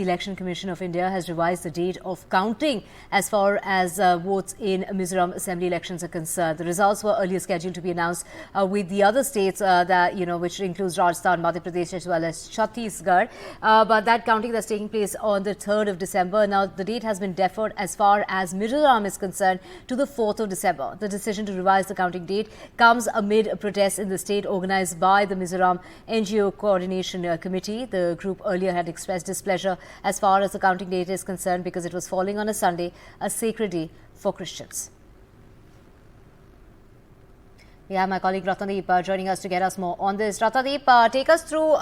The Election Commission of India has revised the date of counting as far as votes in Mizoram Assembly elections are concerned. The results were earlier scheduled to be announced with the other states which includes Rajasthan, Madhya Pradesh as well as Chhattisgarh. But that counting that's taking place on the 3rd of December. Now, the date has been deferred as far as Mizoram is concerned to the 4th of December. The decision to revise the counting date comes amid protests in the state organized by the Mizoram NGO Coordination Committee. The group earlier had expressed displeasure as far as the counting date is concerned because it was falling on a Sunday, a sacred day for Christians. We have my colleague Ratnadeep joining us to get us more on this. Ratnadeep, take us through,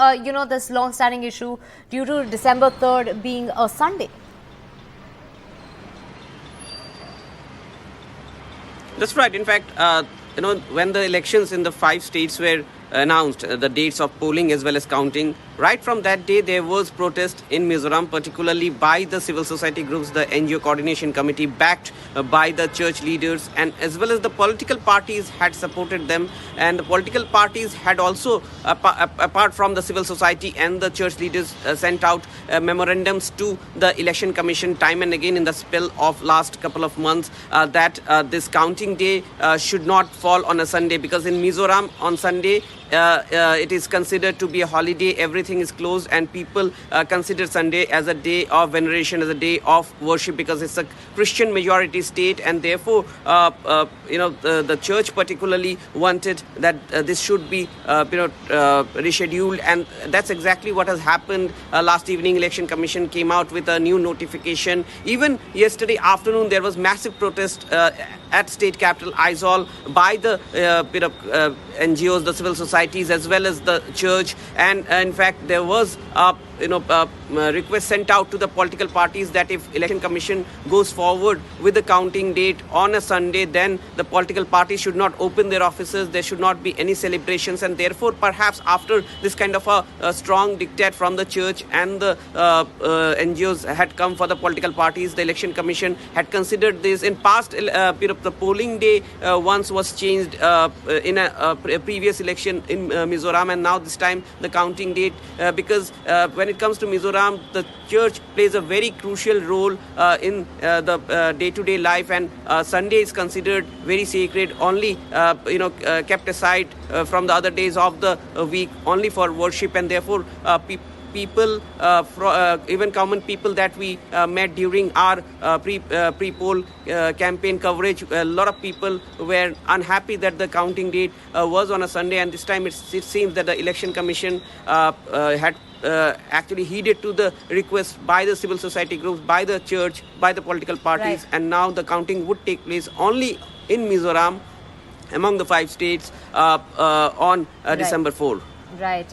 this long-standing issue due to December 3rd being a Sunday. That's right. In fact, when the elections in the 5 states were announced, the dates of polling as well as counting, right from that day there was protest in Mizoram, particularly by the civil society groups, the NGO Coordination Committee, backed by the church leaders, and as well as the political parties had supported them. And the political parties had also, apart from the civil society and the church leaders, sent out memorandums to the Election Commission time and again in the spell of last couple of months that this counting day should not fall on a Sunday, because in Mizoram on Sunday it is considered to be a holiday. Everything is closed and people consider Sunday as a day of veneration, as a day of worship, because it's a Christian majority state, and therefore the church particularly wanted that this should be rescheduled, and that's exactly what has happened. Last evening Election Commission came out with a new notification. Even yesterday afternoon there was massive protest at state capital Aizawl by the NGOs, the civil societies as well as the church, and in fact there was request sent out to the political parties that if Election Commission goes forward with the counting date on a Sunday, then the political parties should not open their offices, there should not be any celebrations, and therefore perhaps after this kind of a strong diktat from the church and the NGOs had come for the political parties, the Election Commission had considered this. In past, the polling day once was changed in a previous election in Mizoram, and now this time the counting date, because when it comes to Mizoram, the church plays a very crucial role in the day-to-day life, and Sunday is considered very sacred, only kept aside from the other days of the week only for worship, and therefore people, even common people that we met during our pre-poll campaign coverage, a lot of people were unhappy that the counting date was on a Sunday, and this time it seems that the Election Commission had actually heeded to the request by the civil society groups, by the church, by the political parties, right. And now the counting would take place only in Mizoram among the 5 states on December 4. Right.